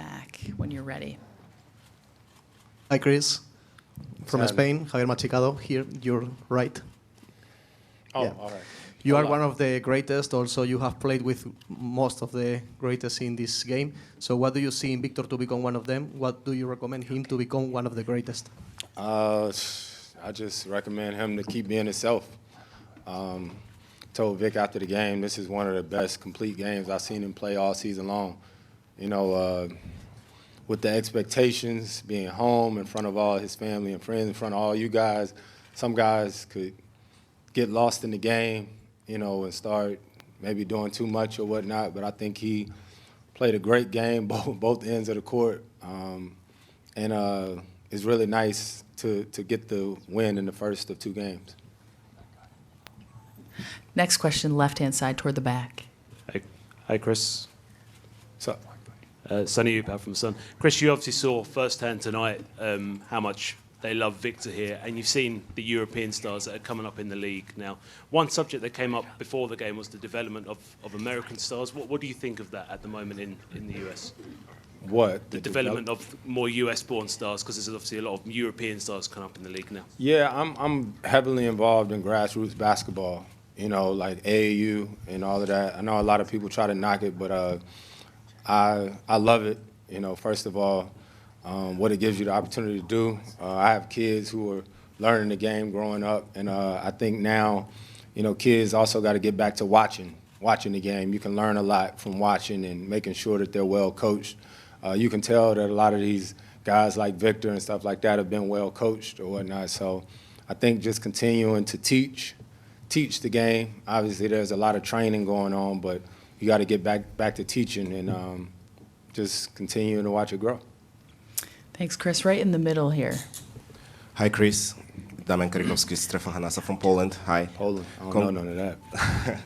back when you're ready. Hi, Chris. From Spain, Javier Machicado, here, you're right. Oh, Yeah. all right. You are one of the greatest. Also, you have played with most of the greatest in this game. So what do you see in Victor to become one of them? What do you recommend him to become one of the greatest? I just recommend him to keep being himself. Told Vic after the game, this is one of the best complete games I've seen him play all season long. You know, with the expectations, being home in front of all his family and friends, in front of all you guys, some guys could get lost in the game, you know, and start maybe doing too much or whatnot. But I think he played a great game, both ends of the court, and it's really nice to get the win in the first of two games. Next question, left-hand side toward the back. Hi, Chris. So, Sonny Upa from The Sun. Chris, you obviously saw firsthand tonight how much they love Victor here, and you've seen the European stars that are coming up in the league now. One subject that came up before the game was the development of American stars. What do you think of that at the moment in the US? what? The development of more US-born stars, because there's obviously a lot of European stars coming up in the league now. Yeah, I'm heavily involved in grassroots basketball, you know, like AAU and all of that. I know a lot of people try to knock it, but I love it, you know, first of all, what it gives you the opportunity to do. I have kids who are learning the game growing up, and I think now, you know, kids also got to get back to watching the game. You can learn a lot from watching and making sure that they're well coached. You can tell that a lot of these guys like Victor and stuff like that have been well coached or whatnot. So I think just continuing to teach the game. Obviously, there's a lot of training going on, but you got to get back to teaching and just continuing to watch it grow. Thanks, Chris. Right in the middle here. Hi, Chris. Damian Karikowski, Stefan Hanasa from Poland. Hi. Poland. I don't know none of that.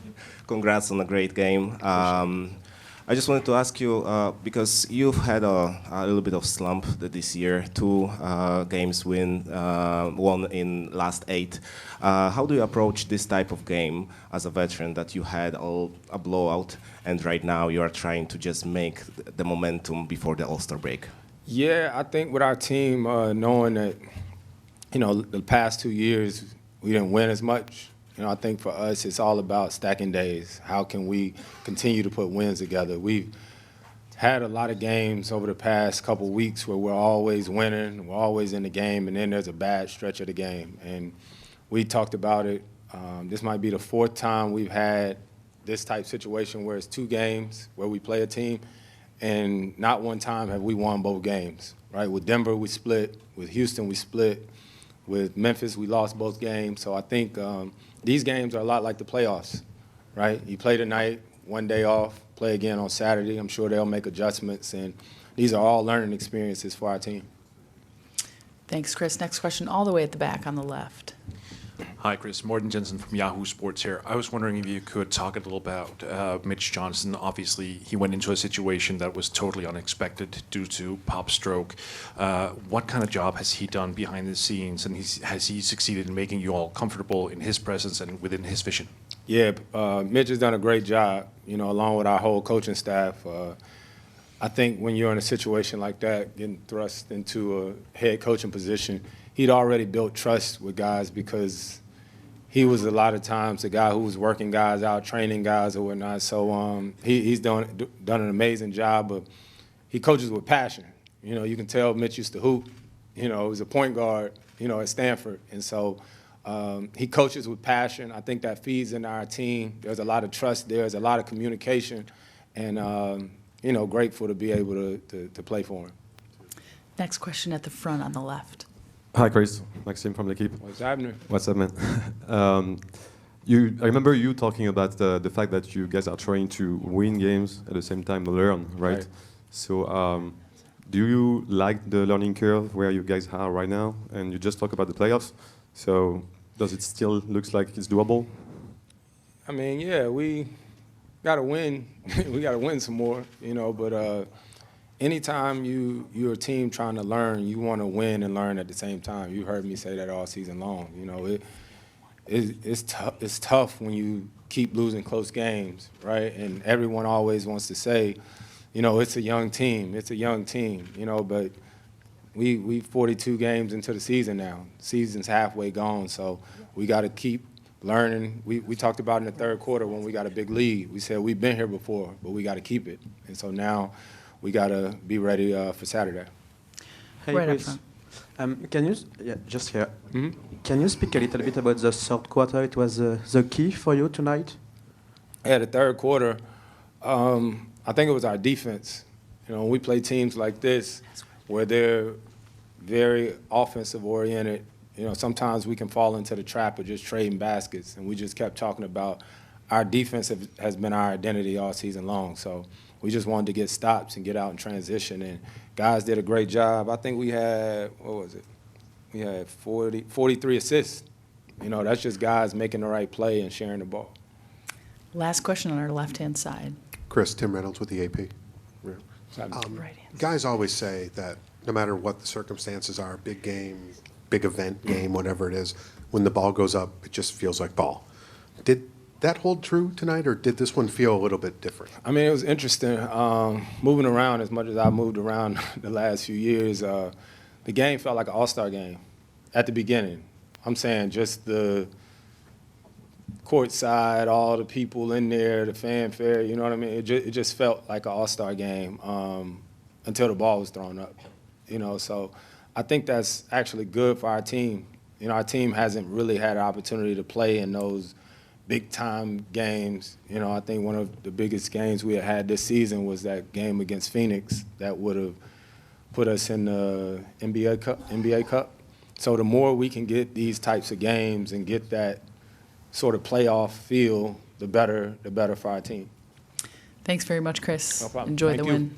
Congrats on a great game. I just wanted to ask you, because you've had a little bit of slump this year, 2 games won in last 8. How do you approach this type of game as a veteran that you had a blowout and right now you are trying to just make the momentum before the All-Star break? Yeah, I think with our team, knowing that, you know, the past 2 years we didn't win as much, you know, I think for us it's all about stacking days. How can we continue to put wins together? We've had a lot of games over the past couple weeks where we're always winning, we're always in the game, and then there's a bad stretch of the game. And we talked about it. This might be the 4th time we've had this type situation where it's 2 games where we play a team, and not one time have we won both games, right? With Denver, we split. With Houston, we split. With Memphis, we lost both games. So I think these games are a lot like the playoffs, right? You play tonight, 1 day off, play again on Saturday. I'm sure they'll make adjustments, and these are all learning experiences for our team. Thanks, Chris. Next question, all the way at the back on the left. Hi, Chris. Morten Jensen from Yahoo Sports here. I was wondering if you could talk a little about Mitch Johnson. Obviously, he went into a situation that was totally unexpected due to pop stroke. What kind of job has he done behind the scenes, and has he succeeded in making you all comfortable in his presence and within his vision? Yeah, Mitch has done a great job, you know, along with our whole coaching staff. I think when you're in a situation like that, getting thrust into a head coaching position, he'd already built trust with guys because he was a lot of times the guy who was working guys out, training guys or whatnot. So he's done an amazing job. But he coaches with passion. You know, you can tell Mitch used to hoop. You know, he was a point guard, you know, at Stanford. And so he coaches with passion. I think that feeds into our team. There's a lot of trust there. There's a lot of communication. And, you know, grateful to be able to play for him. Next question at the front on the left. Hi, Chris. Maxime from L'Equipe. What's happening? What's up, man? I remember you talking about the fact that you guys are trying to win games at the same time learn, right? So do you like the learning curve where you guys are right now? And you just talk about the playoffs. So does it still look like it's doable? I mean, yeah, we got to win. We got to win some more, you know, but anytime you're a team trying to learn, you want to win and learn at the same time. You heard me say that all season long. You know, it's tough when you keep losing close games, right? And everyone always wants to say, you know, it's a young team. It's a young team, you know, but we 42 games into the season now. Season's halfway gone, so we got to keep learning. We talked about in the third quarter when we got a big lead. We said we've been here before, but we got to keep it. And so now we got to be ready for Saturday. Hey, Right up Chris. front. Can you, just here, can you speak a little bit about the third quarter? It was the key for you tonight? Yeah, the third quarter, I think it was our defense. You know, when we play teams like this where they're very offensive oriented, you know, sometimes we can fall into the trap of just trading baskets, and we just kept talking about our defense has been our identity all season long. So we just wanted to get stops and get out in transition, and guys did a great job. I think we had, what was it? We had 43 assists. You know, that's just guys making the right play and sharing the ball. Last question on our left-hand side. Chris, Tim Reynolds with the AP. Right-hand Guys always say that no matter what the circumstances are, big game, big event game, whatever it is, when the ball goes up, it just feels like ball. Did that hold true tonight, or did this one feel a little bit different? I mean, it was interesting. Moving around as much as I moved around the last few years, the game felt like an all-star game at the beginning. I'm saying just the court side, all the people in there, the fanfare, you know what I mean? It just felt like an all-star game until the ball was thrown up, you know? So I think that's actually good for our team. You know, our team hasn't really had an opportunity to play in those big-time games. You know, I think one of the biggest games we had this season was that game against Phoenix that would have put us in the NBA Cup. So the more we can get these types of games and get that sort of playoff feel, the better for our team. Thanks very much, Chris. No problem. Enjoy Thank the you. win.